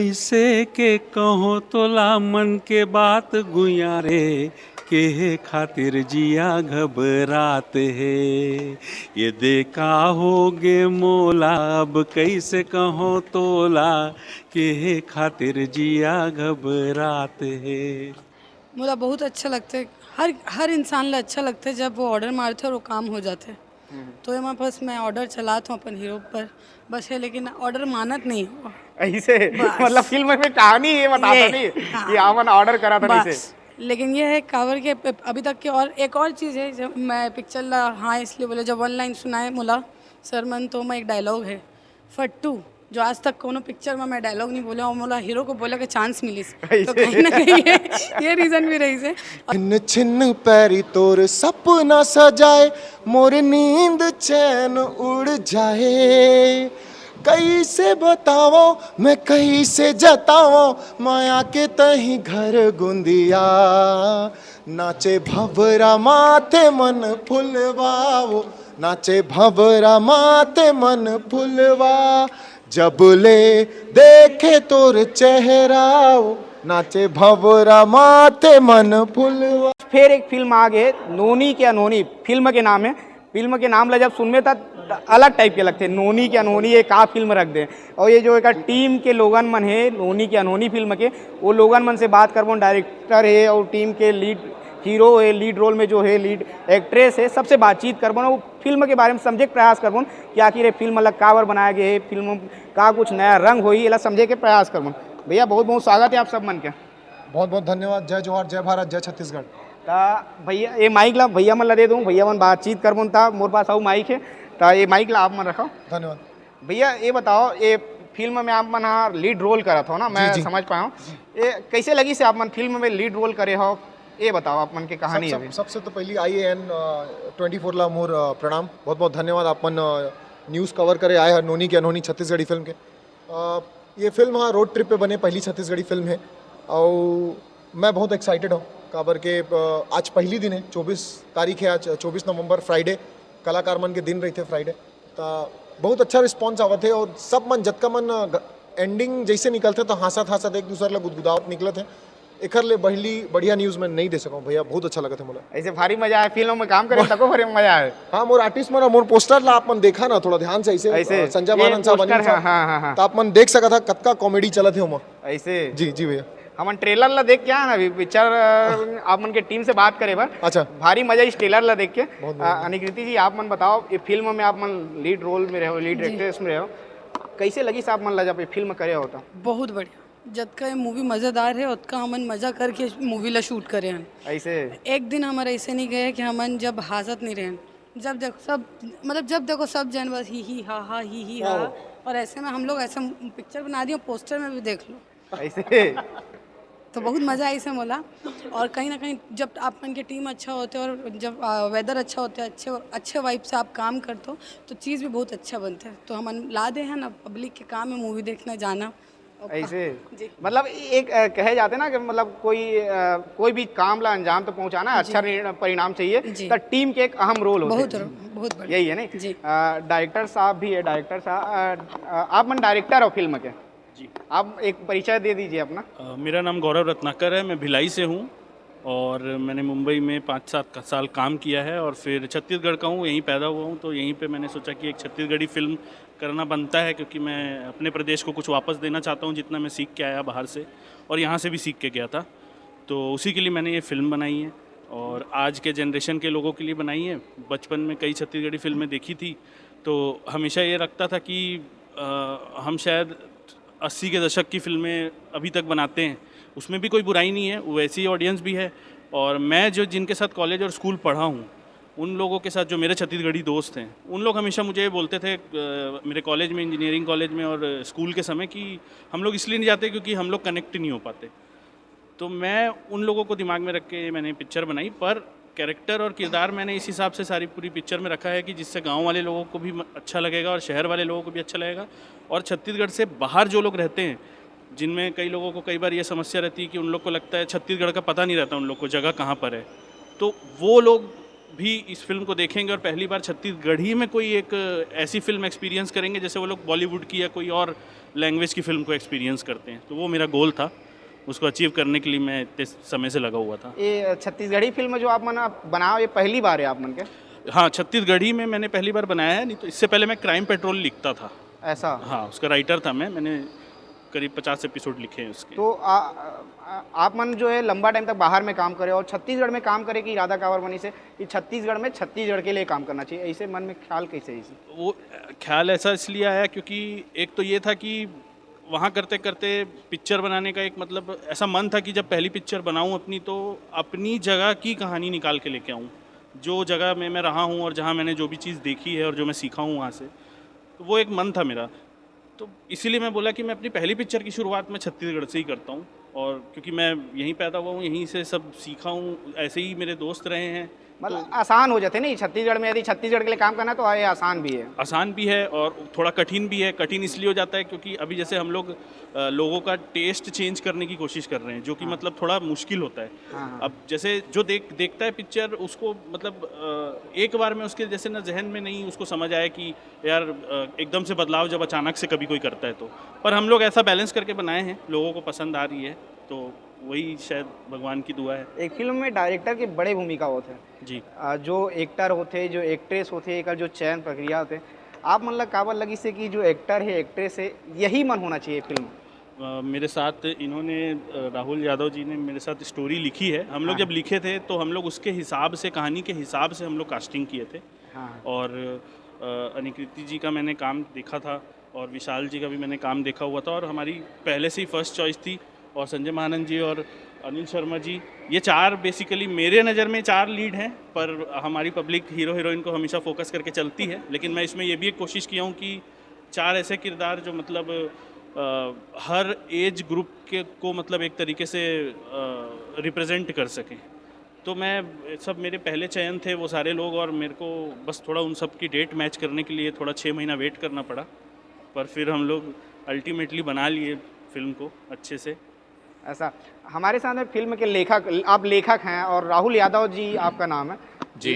कैसे के कहो तोला मन के बात गुया रे, के खातिर जिया घबरात है। ये देखा होगे मोला अब कैसे कहो तोला, के खातिर जिया घबरात है। मुझे बहुत अच्छा लगता है, हर इंसान ला अच्छा लगता है जब वो ऑर्डर मारते और वो काम हो जाते। तो ये बस मैं ऑर्डर चलाता हूँ अपन हीरो पर बस है, लेकिन ऑर्डर मानत नहीं हो ऐसे बस। मतलब फिल्म में कहानी ये बताता ये, नहीं हाँ। कि आमन ऑर्डर करा था नहीं से। बस लेकिन ये है कावर के अभी तक के। और एक और चीज़ है, जब मैं पिक्चर ला हाँ इसलिए बोले, जब वन लाइन सुनाए मुला सर मन तो मैं एक डायलॉग है फट्टू, जो आज तक कोनो पिक्चर में मैं डायलॉग नहीं बोला और मोला हीरो को बोला कि चांस मिली, तो कहीं ना कहीं ये रीज़न भी रही से। छिन्न छिन्न पैरी तोर सपना सजाए, मोर नींद चैन उड़ जाए। कैसे बताओ मैं कैसे जताओ, माया के तही घर गुंदिया। नाचे भवरा माथे मन फुलवाओ, नाचे भवरा माथे मन फुलवा। जब ले देखे तोर चेहराओ, नाचे भवरा माथे मन फुलवा। फिर एक फिल्म आ गई नोनी क्या नोनी, फिल्म के नाम है। फिल्म के नाम ला जब सुनने था अलग टाइप के लगते, नोनी क्या नोनी ये का फिल्म रख दे। और ये जो एक टीम के लोगन मन है नोनी क्या नोनी फिल्म के, वो लोगन मन से बात करबो, डायरेक्टर है और टीम के लीड हीरो है, लीड रोल में जो है लीड एक्ट्रेस है, सबसे बातचीत करबो ना, वो फिल्म के बारे में समझे के प्रयास करबो कि आखिर ये फिल्म अलग कावर बनाया गया है, फिल्म का कुछ नया रंग हो ये समझे के प्रयास करबो। भैया बहुत बहुत स्वागत है आप सब मन के। बहुत बहुत धन्यवाद। जय जोहार, जय भारत, जय छत्तीसगढ़। भैया ये माइक ला भैया मन ला दे दूँ, भैया मन बातचीत करबो था, मोर पास आऊ माइक है तो ये माइक ला आप मन रखो। धन्यवाद भैया ये बताओ, ये फिल्म में आप मन हाँ लीड रोल करा था ना, मैं जी। समझ पाया हूँ। ये कैसे लगी से आप मन फिल्म में लीड रोल करे हो, ये बताओ आप मन की कहानी है। सबसे तो पहली IAN 24 ला मोर प्रणाम, बहुत बहुत धन्यवाद। आप मन न्यूज़ कवर करे आए हैं नोनी की अनहोनी छत्तीसगढ़ी फिल्म के। ये फिल्म हाँ रोड ट्रिप पे बने पहली छत्तीसगढ़ी फिल्म है और मैं बहुत एक्साइटेड हूँ काबर के आज पहली दिन है, 24 तारीख है आज, 24 नवंबर फ्राइडे, कलाकार मन के दिन रही थे फ्राइडे। तो बहुत अच्छा रिस्पॉन्स आवत है और सब मन जतका मन एंडिंग जैसे निकलते तो हंसत हंसत एक दूसरे ला गुदगुदावत निकलत है। एकर ले बढ़िया न्यूज़ मैं नहीं दे सकूँ भैया, बहुत अच्छा लगा था मुझे। ऐसे भारी मजा आया फिल्म में काम करे तको भारी मजा आया। हाँ मोर आर्टिस्ट मन मोर पोस्टर ला आप मन देखा ना थोड़ा ध्यान से, ऐसे संजय मानन साहब अनिल साहब, हाँ। तो आप मन देख सका था कतका कॉमेडी चलत है उमा। ऐसे जी जी भैया। हम ट्रेलर ला देख के आए ना, अभी पिक्चर आप मन के टीम से बात करे बार अच्छा भारी मजा इस ट्रेलर ला देख के। अनिकृति जी आप मन बताओ, ये फिल्म में आप मन लीड रोल में रहो, लीड एक्ट्रेस में रहो, कैसे लगी से आप मन ला जब ये फिल्म करे होता? बहुत बढ़िया, जब का ये मूवी मज़ेदार है उतका हमन मज़ा करके मूवी ला शूट करे हैं। ऐसे एक दिन हमारा ऐसे नहीं गए कि हमन जब हाजत नहीं रहे, जब देखो सब मतलब जब देखो सब जन बस ही हा, और ऐसे में हम लोग ऐसा पिक्चर बना दिए, पोस्टर में भी देख लो ऐसे तो बहुत मज़ा आई से मोला। और कहीं ना कहीं जब आपन की टीम अच्छा होते और जब वेदर अच्छा होता है, अच्छे वाइब से आप काम करते हो तो चीज़ भी बहुत अच्छा बनता है। तो हम ला दे हैं ना, पब्लिक के काम है मूवी देखने जाना। ऐसे जी। मतलब एक कहे जाते ना कि मतलब कोई भी काम ला अंजाम तो पहुंचाना अच्छा परिणाम चाहिए, तो टीम के एक अहम रोल होता है। बहुत बढ़िया यही है नहीं जी। डायरेक्टर साहब भी है, डायरेक्टर साहब आप मन डायरेक्टर हो फिल्म के जी, आप एक परिचय दे दीजिए अपना। मेरा नाम गौरव रत्नाकर है, मैं भिलाई से हूँ और मैंने मुंबई में 5-7 साल काम किया है और फिर छत्तीसगढ़ का हूँ, यहीं पैदा हुआ हूँ। तो यहीं पे मैंने सोचा कि एक छत्तीसगढ़ी फिल्म करना बनता है, क्योंकि मैं अपने प्रदेश को कुछ वापस देना चाहता हूँ जितना मैं सीख के आया बाहर से, और यहाँ से भी सीख के गया था। तो उसी के लिए मैंने ये फ़िल्म बनाई है और आज के जनरेशन के लोगों के लिए बनाई है। बचपन में कई छत्तीसगढ़ी फिल्में देखी थी तो हमेशा ये लगता था कि हम शायद 80 के दशक की फिल्में अभी तक बनाते हैं, उसमें भी कोई बुराई नहीं है, वैसी ऑडियंस भी है। और मैं जो जिनके साथ कॉलेज और स्कूल पढ़ा हूँ, उन लोगों के साथ जो मेरे छत्तीसगढ़ी दोस्त हैं, उन लोग हमेशा मुझे बोलते थे मेरे कॉलेज में, इंजीनियरिंग कॉलेज में और स्कूल के समय, कि हम लोग इसलिए नहीं जाते क्योंकि हम लोग कनेक्ट नहीं हो पाते। तो मैं उन लोगों को दिमाग में रख के मैंने पिक्चर बनाई, पर कैरेक्टर और किरदार मैंने इस हिसाब से सारी पूरी पिक्चर में रखा है कि जिससे गांव वाले लोगों को भी अच्छा लगेगा और शहर वाले लोगों को भी अच्छा लगेगा। और छत्तीसगढ़ से बाहर जो लोग रहते हैं, जिनमें कई लोगों को कई बार ये समस्या रहती है कि उन लोग को लगता है छत्तीसगढ़ का पता नहीं रहता उन लोग को जगह कहाँ पर है, तो वो लोग भी इस फिल्म को देखेंगे और पहली बार छत्तीसगढ़ी में कोई एक ऐसी फिल्म एक्सपीरियंस करेंगे जैसे वो लोग बॉलीवुड की या कोई और लैंग्वेज की फिल्म को एक्सपीरियंस करते हैं। तो वो मेरा गोल था, उसको अचीव करने के लिए मैं इतने समय से लगा हुआ था। ये छत्तीसगढ़ी फिल्म जो आप मन बनाओ ये पहली बार है आप मन के? हाँ, छत्तीसगढ़ी में मैंने पहली बार बनाया है, नहीं तो इससे पहले मैं क्राइम पेट्रोल लिखता था। ऐसा? हाँ, उसका राइटर था मैंने करीब 50 एपिसोड लिखे हैं उसके। तो आप मन जो है लंबा टाइम तक बाहर में काम करे और छत्तीसगढ़ में काम करे की इरादा कावर बनी से कि छत्तीसगढ़ में छत्तीसगढ़ के लिए काम करना चाहिए, ऐसे मन में ख्याल कैसे है? वो ख्याल ऐसा इसलिए आया क्योंकि एक तो ये था कि वहाँ करते करते पिक्चर बनाने का एक मतलब ऐसा मन था कि जब पहली पिक्चर बनाऊँ अपनी तो अपनी जगह की कहानी निकाल के लेके आऊँ, जो जगह में मैं रहा हूँ और जहाँ मैंने जो भी चीज़ देखी है और जो मैं सीखा हूँ वहाँ से, तो वो एक मन था मेरा। तो इसीलिए मैं बोला कि मैं अपनी पहली पिक्चर की शुरुआत मैं छत्तीसगढ़ से ही करता हूँ, और क्योंकि मैं यहीं पैदा हुआ हूँ, यहीं से सब सीखा हूँ, ऐसे ही मेरे दोस्त रहे हैं। मतलब आसान हो जाते नहीं छत्तीसगढ़ में, यदि छत्तीसगढ़ के लिए काम करना तो ये आसान भी है। आसान भी है और थोड़ा कठिन भी है। कठिन इसलिए हो जाता है क्योंकि अभी जैसे हम लोग लोगों का टेस्ट चेंज करने की कोशिश कर रहे हैं, जो कि मतलब थोड़ा मुश्किल होता है। अब जैसे जो देखता है पिक्चर उसको मतलब एक बार में उसके जैसे ना जहन में नहीं उसको समझ आया कि यार एकदम से बदलाव जब अचानक से कभी कोई करता है तो, पर हम लोग ऐसा बैलेंस करके बनाए हैं, लोगों को पसंद आ रही है, तो वही शायद भगवान की दुआ है। एक फिल्म में डायरेक्टर की बड़ी भूमिका होते हैं जी। जो एक्टर होते, जो एक्ट्रेस होते, एक जो चयन प्रक्रिया होते, आप मन काबर लगी से कि जो एक्टर है एक्ट्रेस है यही मन होना चाहिए फिल्म? मेरे साथ इन्होंने राहुल यादव जी ने मेरे साथ स्टोरी लिखी है। हम लोग जब लिखे थे तो हम लोग उसके हिसाब से, कहानी के हिसाब से हम लोग कास्टिंग किए थे। और अनिकृति जी का मैंने काम देखा था और विशाल जी का भी मैंने काम देखा हुआ था, और हमारी पहले से ही फर्स्ट चॉइस थी। और संजय महानंद जी और अनिल शर्मा जी, ये चार बेसिकली मेरे नज़र में चार लीड हैं, पर हमारी पब्लिक हीरो हीरोइन को हमेशा फोकस करके चलती है। लेकिन मैं इसमें ये भी एक कोशिश किया हूँ कि चार ऐसे किरदार जो मतलब हर एज ग्रुप के को मतलब एक तरीके से रिप्रेजेंट कर सकें। तो मैं सब मेरे पहले चयन थे वो सारे लोग, और मेरे को बस थोड़ा उन सब की डेट मैच करने के लिए थोड़ा 6 महीना वेट करना पड़ा, पर फिर हम लोग अल्टीमेटली बना लिए फिल्म को अच्छे से। ऐसा हमारे साथ में फिल्म के लेखक, आप लेखक हैं और राहुल यादव जी आपका नाम है जी।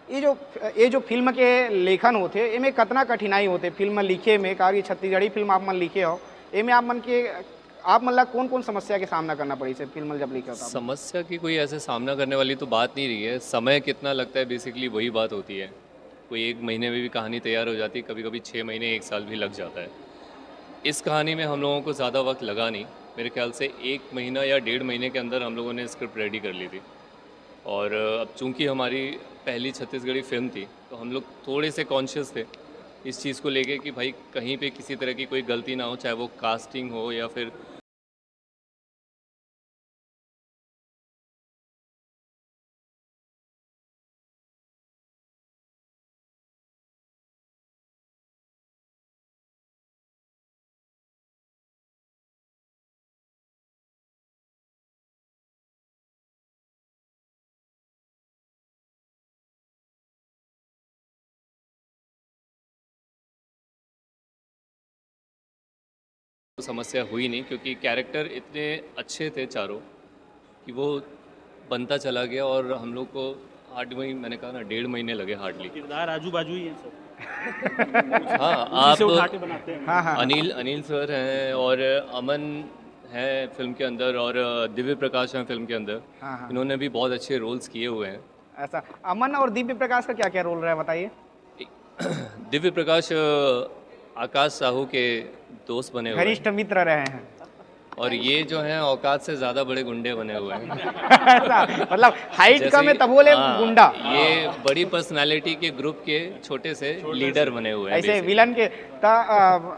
ये जो फिल्म के लेखन होते इनमें कितना कठिनाई होते फिल्म लिखे में? कहा कि छत्तीसगढ़ी फिल्म आप मन लिखे हो, इनमें आप मन ला कौन कौन समस्या के सामना करना पड़ी से फिल्म जब लिखे होता? समस्या की कोई ऐसे सामना करने वाली तो बात नहीं रही है। समय कितना लगता है बेसिकली वही बात होती है। कोई 1 महीने में भी कहानी तैयार हो जाती है, कभी कभी 6 महीने 1 साल भी लग जाता है। इस कहानी में हम लोगों को ज़्यादा वक्त लगा नहीं, मेरे ख्याल से 1 महीना या 1.5 महीने के अंदर हम लोगों ने स्क्रिप्ट रेडी कर ली थी। और अब चूंकि हमारी पहली छत्तीसगढ़ी फिल्म थी तो हम लोग थोड़े से कॉन्शियस थे इस चीज़ को लेके कि भाई कहीं पे किसी तरह की कोई गलती ना हो, चाहे वो कास्टिंग हो या फिर समस्या हुई नहीं, क्योंकि कैरेक्टर इतने अच्छे थे चारों कि वो बनता चला गया। और हम लोग को हार्डली, मैंने कहा ना, 1.5 महीने लगे हार्डली। किरदार आजू बाजू ही हैं सब। हाँ, उसी से उठा के आप बनाते हैं। अनिल सर हैं और अमन है फिल्म के अंदर, और दिव्य प्रकाश हैं फिल्म के अंदर। इन्होंने भी बहुत अच्छे रोल्स किए हुए हैं। ऐसा अमन और दिव्य प्रकाश का क्या क्या रोल रहा है बताइए? दिव्य प्रकाश आकाश साहू के दोस्त बने हुए हैं, घनिष्ठ मित्र रहे हैं। और ये जो हैं औकात से ज़्यादा बड़े गुंडे बने हुए हैं। ऐसा मतलब हाइट कम है तब बोले हाँ, गुंडा। ये बड़ी पर्सनालिटी के ग्रुप के छोटे से लीडर बने हुए हैं ऐसे basically। विलन के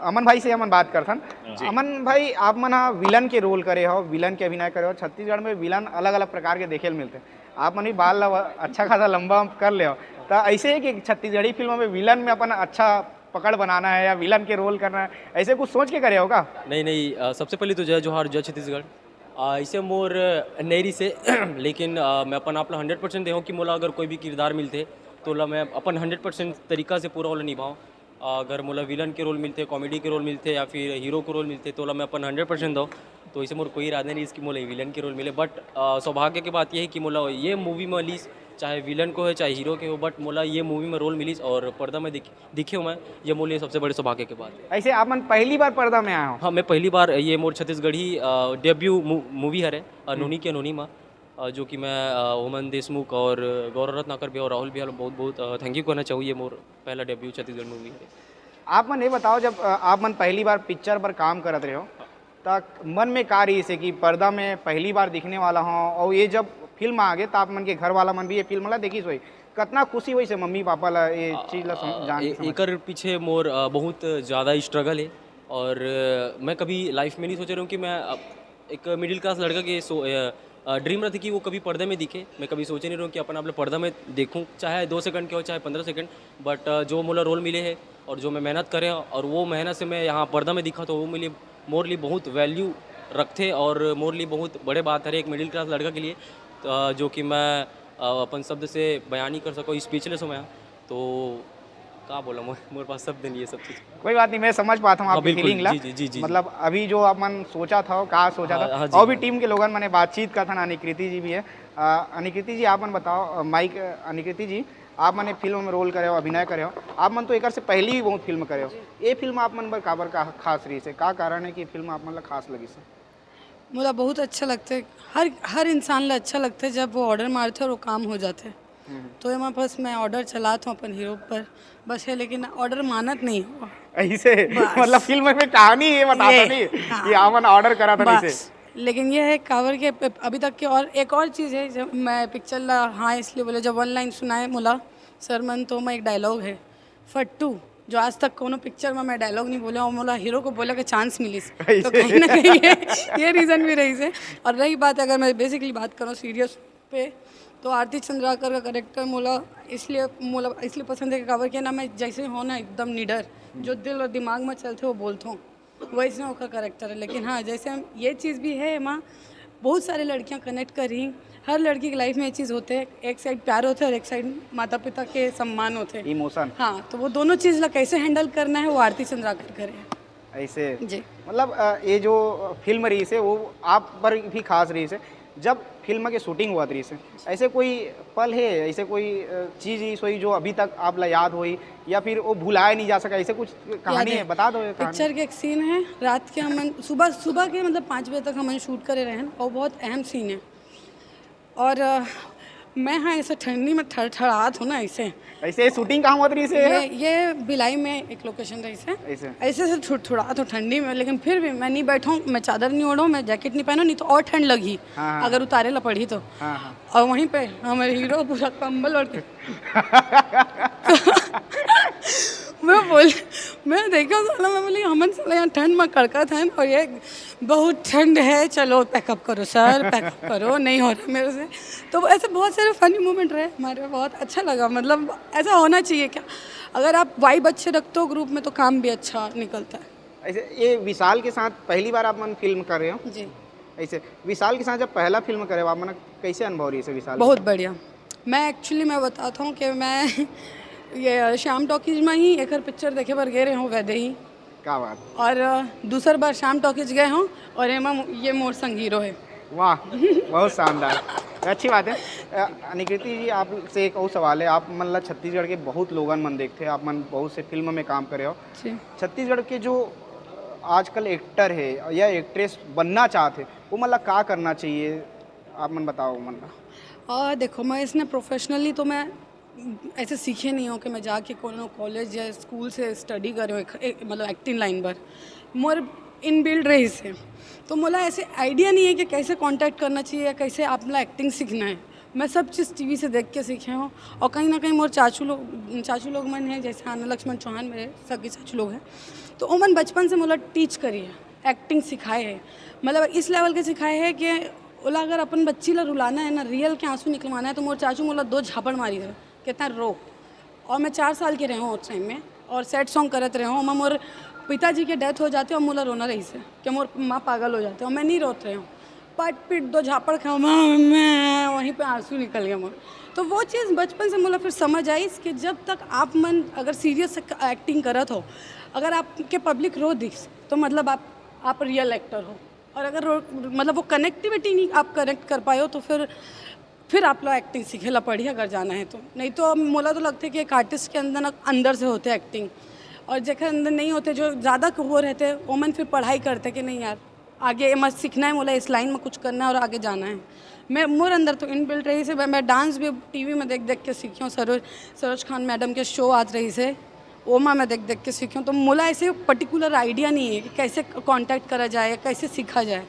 अमन भाई से अमन बात करथन। अमन भाई, आप मन विलन के रोल करे हो, विलन के अभिनय करे हो। छत्तीसगढ़ में विलन अलग अलग प्रकार के देखे मिलते हैं, आप मन भी बाल अच्छा खासा लंबा कर ले हो, तो ऐसे है कि छत्तीसगढ़ी फिल्मों में विलन में अपन अच्छा पकड़ बनाना है या विलन के रोल करना है, ऐसे कुछ सोच के करे होगा? नहीं, सबसे पहले तो जय जोहार, जय छत्तीसगढ़। इसे मोर नैरी से लेकिन मैं अपन आप 100% देहूँ कि मोला अगर कोई भी किरदार मिलते तो ला मैं अपन 100% तरीका से पूरा वाला निभाऊँ। अगर मोला विलन के रोल मिलते, कॉमेडी के रोल मिलते या फिर हीरो के रोल मिलते तो ला मैं अपन 100% दूँ। तो इसे मोर कोई इरादा नहीं इसकी मोला विलन के रोल मिले। बट सौभाग्य की बात यह है कि मोला ये मूवी में चाहे विलन को है चाहे हीरो के हो, बट मोला ये मूवी में रोल मिली और पर्दा में दिखे हूँ मैं, ये मोल ये सबसे बड़े सौभाग्य के बात है। ऐसे आप मन पहली बार पर्दा में आया हो? हाँ, मैं पहली बार, ये मोर छत्तीसगढ़ी डेब्यू मूवी है नोनी की अनोनी माँ, जो कि मैं ओमन देशमुख और गौरव रत्नाकर भी और राहुल भी बहुत बहुत थैंक यू कहना चाहूँ। ये मोर पहला डेब्यू छत्तीसगढ़ मूवी है। आप मन ये बताओ, जब आप मन पहली बार पिक्चर पर काम करत रहे हो तब मन में का रही से कि पर्दा में पहली बार दिखने वाला हूँ, और ये जब फिल्म आ गए तो आप मन के घर वाला मन भी ये फिल्म ला देखी सोई, कितना खुशी हुई से मम्मी पापा ला ये चीज़ ला जान के समझ? एकर पीछे मोर बहुत ज़्यादा स्ट्रगल है, और मैं कभी लाइफ में नहीं सोच रहा हूँ कि मैं एक मिडिल क्लास लड़का के ड्रीम रहती कि वो कभी पर्दे में दिखे। मैं कभी सोच नहीं रहा हूँ कि अपन आप पर्दा में देखूँ, चाहे 2 सेकंड के हो चाहे 15 सेकंड, बट जो मोला रोल मिले हैं और जो मैं मेहनत करे और वो मेहनत से मैं यहाँ पर्दा में दिखा, तो वो मोर लिए बहुत वैल्यू रखते और मोर लिए बहुत बड़े बात है एक मिडिल क्लास लड़का के लिए, जो कि मैं अपन शब्द से बयान नहीं कर सकूँ, स्पीचलेस हूँ मैं। तो क्या बोला, मेरे पास शब्द नहीं है सब चीज़। कोई बात नहीं, मैं समझ पाता हूँ आपकी बिल्कुल, फीलिंग ला। जी, जी, जी, जी। मतलब अभी जो आप मन सोचा था कहा सोचा था, हाँ जी, और भी हाँ। टीम के लोगन मैंने बातचीत का था, अनिकृति जी भी है। अनिकृति जी आप मन बताओ, माइक अनिकृति जी, आप मैंने फिल्म में रोल करे हो, अभिनय करे हो, आप मन तो एक से पहले भी बहुत फिल्म करे हो, ये फिल्म आप मन पर काबर का खास रही से, का कारण है कि फिल्म आप मन ला खास लगी से? मुझे बहुत अच्छा लगता है, हर इंसान ला अच्छा लगता है जब वो ऑर्डर मारते और वो काम हो जाते हैं। तो ये बस मैं ऑर्डर चलाता हूँ अपन हीरो पर बस है, लेकिन ऑर्डर मानत नहीं हो ऐसे मतलब फिल्म में कहानी ये बताता ये, नहीं हाँ। कि आपन ऑर्डर करा था नहीं बस। से। लेकिन ये है कावर के अभी तक के, और एक और चीज़ है, जब मैं पिक्चर ला हाँ इसलिए बोले, जब ऑनलाइन सुनाए मुला सर मन तो मैं एक डायलॉग है फट्टू, जो आज तक कोनो पिक्चर में मैं डायलॉग नहीं बोला और मोला हीरो को बोला के चांस मिली, तो कहीं ना कहीं ये रीज़न भी रही से। और रही बात, अगर मैं बेसिकली बात करूँ सीरियस पे, तो आरती चंद्राकर का करेक्टर मोला इसलिए पसंद है कि कावर के ना मैं जैसे हो ना एकदम निडर, जो दिल और दिमाग में चलते वो बोलता हूँ, वैसे उसका करेक्टर है। लेकिन हाँ, जैसे हम ये चीज़ भी है माँ, बहुत सारी लड़कियाँ कनेक्ट कर रही, हर लड़की की लाइफ में ये चीज़ होते है, एक साइड प्यार होता है और एक साइड माता पिता के सम्मान होते हैं, इमोशन। हाँ, तो वो दोनों चीज़ ला कैसे हैंडल करना है वो आरती चंद्राकर करे ऐसे जी। मतलब ये जो फिल्म रही से वो आप पर भी खास रही से, जब फिल्म के शूटिंग हुआ रही से, ऐसे कोई पल है, ऐसे कोई चीज़ सोई जो अभी तक आप ला याद हुई या फिर वो भुलाया नहीं जा सका, ऐसे कुछ कहानी है, बता दो। पिक्चर के एक सीन है, रात के हम सुबह के मतलब 5 बजे तक हम शूट करे रहे हैं, और बहुत अहम सीन है। और मैं हाँ ऐसे ठंडी में ठड़ठड़ात हूँ ना, ऐसे शूटिंग कहाँ हुआ रही से? ये भिलाई में एक लोकेशन रही से, ऐसे से ठुड़ठुड़ात हूँ ठंडी में, लेकिन फिर भी मैं नहीं बैठाऊँ, मैं चादर नहीं ओढ़ूँ, मैं जैकेट नहीं पहनूँ, नहीं तो और ठंड लगी अगर उतारे ला पड़ी तो। और वहीं पे हमारे हीरो पूरा कंबल ओढ़ के मैं देखा साला, मैं बोली हमन साला यहाँ ठंड में कड़का था और ये बहुत ठंड है, चलो पैकअप करो सर, पैकअप करो, नहीं हो रहा मेरे से। तो ऐसे बहुत सारे फनी मोमेंट रहे हमारे, बहुत अच्छा लगा। मतलब ऐसा होना चाहिए क्या, अगर आप वाइब अच्छे रखते हो ग्रुप में तो काम भी अच्छा निकलता है। ऐसे ये विशाल के साथ पहली बार आप मन फिल्म कर रहे हो जी। ऐसे विशाल के साथ जब पहला फिल्म करे हो आप मन कैसे अनुभव रही है विशाल? बहुत बढ़िया। मैं बताता हूँ कि मैं ये श्याम टॉकीज में ही एक पिक्चर देखे पर गए रहे हूँ वैदे ही, क्या बात, और दूसर बार श्याम टॉकीज गए हूँ और ये मोर संग हीरो है। वाह बहुत शानदार, अच्छी बात है। अनिकृति जी आपसे एक और सवाल है, आप मतलब छत्तीसगढ़ के बहुत लोगन मन देखते हैं, आप मन बहुत से फिल्म में काम करे हो, छत्तीसगढ़ के जो आजकल एक्टर है या एक्ट्रेस बनना चाहते वो मतलब क्या करना चाहिए, आप मन बताओ मन? देखो, मैं इसने प्रोफेशनली तो मैं ऐसे सीखे नहीं हो कि मैं जाके कोनो कॉलेज या स्कूल से स्टडी करो मतलब एक्टिंग लाइन पर, मोर इन बिल्ड रही से, तो मोला ऐसे आइडिया नहीं है कि कैसे कांटेक्ट करना चाहिए या कैसे अपना एक्टिंग सीखना है। मैं सब चीज़ टीवी से देख के सीखे हूँ, और कहीं ना कहीं मोर चाचू लोग मन है, जैसे आनंद लक्ष्मण चौहान मेरे सगे चाचू लोग हैं, तो वो मन बचपन से मोला टीच करी है, एक्टिंग सिखाए है, मतलब इस लेवल के सिखाए है कि ओला अगर अपन बच्ची ला रुलाना है ना, रियल के आंसू निकलवाना है, तो मोर चाचू मोला 2 झापड़ मारी है, कितना रो। और मैं 4 साल की रही हूँ उस टाइम में, और सैड सॉन्ग करते रहे हूँ। मैं मोर पिताजी के डेथ हो जाते और मोला रोना रही से कि मोर माँ पागल हो जाते, और मैं नहीं रोते रही हूँ, पट पिट 2 झापड़ खाऊँ मैं, वहीं पे आंसू निकल गया मोर। तो वो चीज़ बचपन से मोला फिर समझ आई कि जब तक आप मन अगर सीरियस एक्टिंग करत हो, अगर आपके पब्लिक रो दिख तो मतलब आप रियल एक्टर हो, और अगर मतलब वो कनेक्टिविटी नहीं आप कनेक्ट कर पाए हो तो फिर फिर आप लोग एक्टिंग सीखेला पढ़ी अगर जाना है तो, नहीं तो मोला तो लगता है कि एक आर्टिस्ट के अंदर ना अंदर से होते एक्टिंग, और जेकर अंदर नहीं होते, जो ज़्यादा वो रहते वो मन फिर पढ़ाई करते कि नहीं यार आगे मत सीखना है, मोला इस लाइन में कुछ करना है और आगे जाना है। मैं मोर अंदर तो इनबिल्ट रही से, मैं डांस भी टीवी में देख देख के सीखी हूँ। सरोज खान मैडम के शो आत रही से ओमा मैं देख देख के सीखी हूँ। तो मोला ऐसे पर्टिकुलर आइडिया नहीं है कि कैसे कांटेक्ट करा जाए, कैसे सीखा जाए।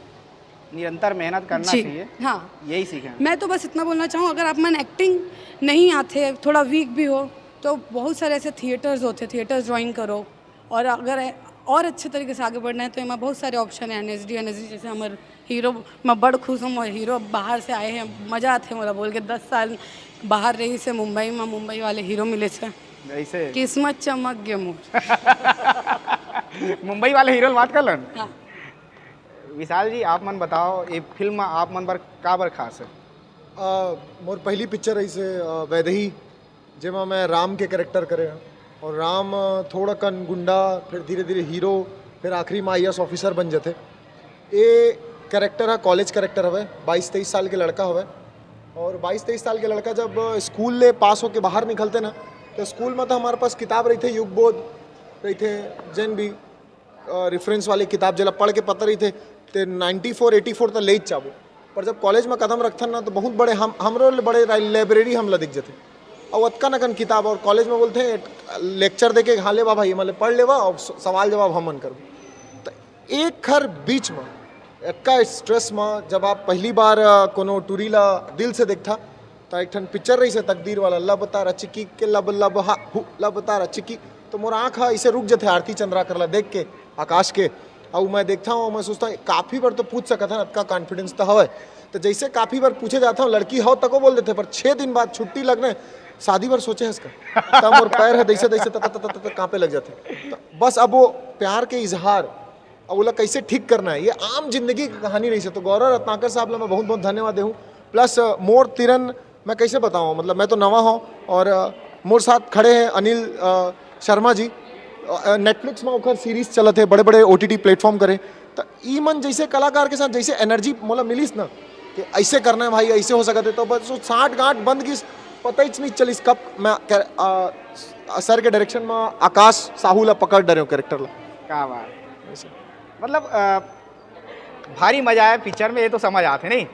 निरंतर मेहनत करना जी, चाहिए, हाँ। यही सीखें। मैं तो बस इतना बोलना चाहूँ, अगर आप मन एक्टिंग नहीं आते, थोड़ा वीक भी हो, तो बहुत सारे ऐसे थिएटर्स होते, थिएटर्स ज्वाइन करो। और अगर और अच्छे तरीके से आगे बढ़ना है तो यहाँ बहुत सारे ऑप्शन है। एनएसडी जैसे हमारे हीरो, मैं बड़ खुश हूँ, हीरो बाहर से आए हैं, मज़ा आते हैं मोला बोल के। 10 साल बाहर रही से मुंबई में, मुंबई वाले हीरो मिले से, ऐसे किस्मत चमक गए मुँह। मुंबई वाले हीरो बात कर लन। हाँ। विशाल जी, आप मन बताओ, ये फिल्म आप मन बर का बर खास है? मोर पहली पिक्चर ऐसे वैदेही, जेमा मैं राम के कैरेक्टर करे हैं। और राम थोड़ा कन गुंडा, फिर धीरे धीरे हीरो, फिर आखिरी में IAS ऑफिसर बन जाते। ये कैरेक्टर है कॉलेज कैरेक्टर हवे, 22-23 साल के लड़का हवे। और 22-23 साल के लड़का जब स्कूल ले पास होके बाहर निकलते ना, तो स्कूल में तो हमारे पास किताब रही थे, युगबोध रही थे, जैन भी रेफरेंस वाली किताब जला पढ़ के पता रही थे, तो 94-84 तो ले ही चाबो। पर जब कॉलेज में कदम रखते ना, तो बहुत बड़े हमरो बड़े लाइब्रेरी हमला दिख जाते, और अतका नकन किताब। और कॉलेज में बोलते हैं लेक्चर दे के हाँ लेवा भाई, मतलब पढ़ लेवा और सवाल जवाब हम मन करो। तो एक खर बीच में इतना स्ट्रेस में जब आप पहली बार कोनो टूरी ला दिल से देखता, तो एक ठन पिक्चर रही से तकदीर वाला, लब तारा चिक्की के लब लब हा लब तारा चिक्की, तो मोर आँख इसे रुक जाते आरती चंद्राकर ला देख के आकाश के। और मैं देखता हूँ, मैं सोचता हूँ काफ़ी बार तो पूछ सका था, इतना कॉन्फिडेंस तो हवा। तो जैसे काफ़ी बार पूछे जाता हूँ लड़की हो तक बोल देते, पर 6 दिन बाद छुट्टी लगने शादी बार सोचे है इसका तब, और पैर है दैसे दैसे कांपे लग जाते। तो बस अब वो प्यार के इजहार और बोला कैसे ठीक करना है, ये आम जिंदगी की कहानी रही है। तो गौरव रत्नाकर साहब ला मैं बहुत बहुत धन्यवाद दूँ। प्लस मोर तिरन मैं कैसे बताऊँ, मतलब मैं तो नवा हूँ, और मोर साथ खड़े हैं अनिल शर्मा जी, नेटफ्लिक्स में ओकर सीरीज चलत है, बड़े बड़े OTT प्लेटफॉर्म करे। तो ई मन जैसे कलाकार के साथ जैसे एनर्जी मोला मिलीस ना, कि ऐसे करना है भाई, ऐसे हो सकते, तो बस 60 गांठ बंद की पता ही नहीं चलिस कब मैं सर के डायरेक्शन में आकाश साहू ला पकड़ डरे हूँ कैरेक्टर ला। क्या बात, मतलब भारी मजा आया पिक्चर में, ये तो समझ आते नहीं।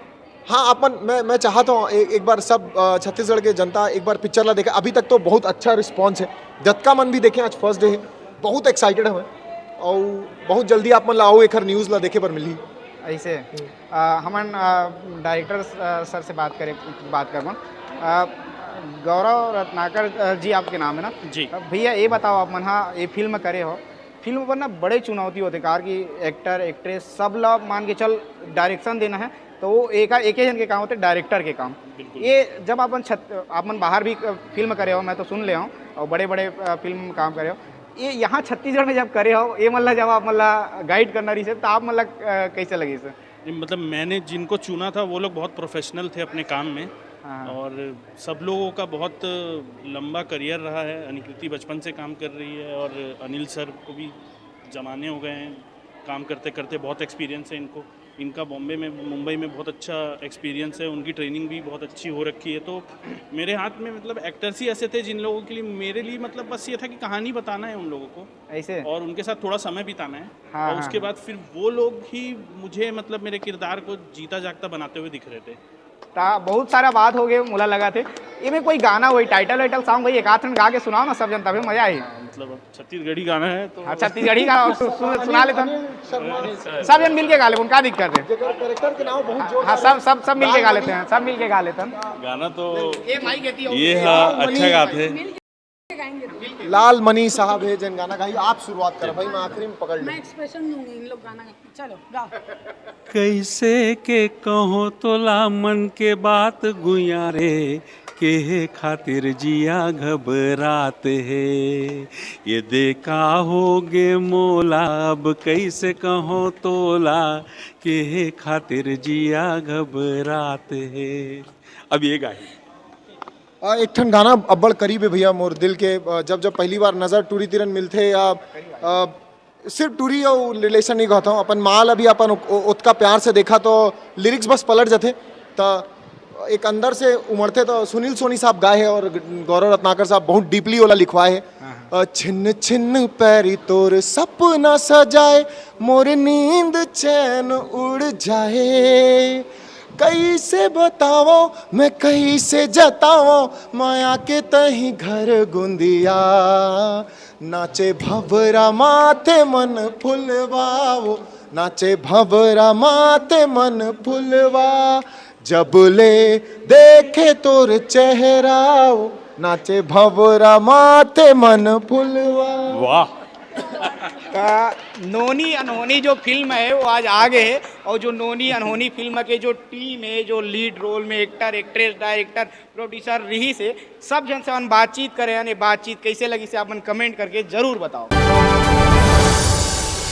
हाँ, अपन मैं चाहता हूँ एक बार सब छत्तीसगढ़ के जनता एक बार पिक्चर ला देखे। अभी तक तो बहुत अच्छा रिस्पॉन्स है, जतका मन भी देखे, आज फर्स्ट डे है, बहुत एक्साइटेड है मैं, और बहुत जल्दी आप मन ला आओ एक न्यूज़ ला देखे पर मिली। ऐसे हमन डायरेक्टर सर से बात कर गौरव रत्नाकर जी आपके नाम है ना जी। भैया ये बताओ, आप मन हाँ ये फिल्म करे हो, फिल्म पर ना बड़े चुनौती होते, कार की एक्टर एक्ट्रेस सब लोग मान के चल डायरेक्शन देना है, तो वो एक ही जन के काम होते, डायरेक्टर के काम। ये जब अपन बाहर भी फिल्म करे हो, मैं तो सुन ले हूँ, और बड़े बड़े फिल्म में काम करे हो, ये यहाँ छत्तीसगढ़ में जब करे हो, ये मतलब जब आप मतलब गाइड करना रही से, तो आप मतलब कैसे लगी सर? मतलब मैंने जिनको चुना था वो लोग बहुत प्रोफेशनल थे अपने काम में। हाँ। और सब लोगों का बहुत लंबा करियर रहा है। अनिकृति बचपन से काम कर रही है, और अनिल सर को भी ज़माने हो गए हैं काम करते करते, बहुत एक्सपीरियंस है इनको। इनका बॉम्बे में, मुंबई में बहुत अच्छा एक्सपीरियंस है, उनकी ट्रेनिंग भी बहुत अच्छी हो रखी है। तो मेरे हाथ में मतलब एक्टर्स ही ऐसे थे जिन लोगों के लिए, मेरे लिए मतलब बस ये था कि कहानी बताना है उन लोगों को ऐसे, और उनके साथ थोड़ा समय बिताना है। हाँ, और उसके हाँ। बाद फिर वो लोग ही मुझे मतलब मेरे किरदार को जीता जागता बनाते हुए दिख रहे थे। बहुत सारा बात हो गए, मुला लगा थे ये में कोई गाना वही टाइटल वाइटल सॉन्ग वही एक आध गा के सुनाओ ना सब जन, तभी मजा आई। मतलब अब छत्तीसगढ़ी गाना है तो हाँ, छत्तीसगढ़ी का सुना लेते हैं, सब जन मिल के गा ले, उनका दिक्कत है। कैरेक्टर के नाम बहुत जोर। हाँ, सब मिल के गा लेते हैं, सब मिल के गा लेते हैं। गाना तो ये ये हाँ अच्छा गाते हैं। लाल मनी साहब है जन गाना गाई, आप शुरुआत करो भाई, मैं आखिरी में पकड़ मैं लूँ। एक्सप्रेशन दूंगी, इन लोग गाना चलो गाओ। कैसे के कहो तोला मन के बात गुयारे, के खातिर जिया घबरात है, ये देखा होगे मोला अब कैसे कहो तोला, के खातिर जिया घबरात है। अब ये गाई एक ठन गाना अब्बड़ करीब है भैया मोर दिल के। जब पहली बार नज़र टूरी तिरन मिलते, या सिर्फ टूरी और रिलेशन नहीं कहता हूँ, अपन माल अभी अपन उतका प्यार से देखा तो लिरिक्स बस पलट जाते। तो एक अंदर से उमड़ते तो सुनील सोनी साहब गाए हैं और गौरव रत्नाकर साहब बहुत डीपली वाला लिखवाए है। छिन्न छिन्न पैरी तोर सपना सजाए, मोर नींद चैन उड़ जाए, कैसे बताओ मैं कैसे जताओ, माया के तही घर गुंदिया, नाचे भवरा माथे मन फुलवाओ, नाचे भवरा माथे मन फुलवा, जब ले देखे तोर चेहराओ, नाचे भवरा माथे मन फुलवा। वाह। नोनी अनहोनी जो फिल्म है वो आज आ गए है, और जो नोनी अनहोनी फिल्म के जो टीम है, जो लीड रोल में एक्टर, एक्ट्रेस, डायरेक्टर, प्रोड्यूसर रही से सब जन से अपन बातचीत करे, बातचीत कैसे लगी से अपन कमेंट करके जरूर बताओ।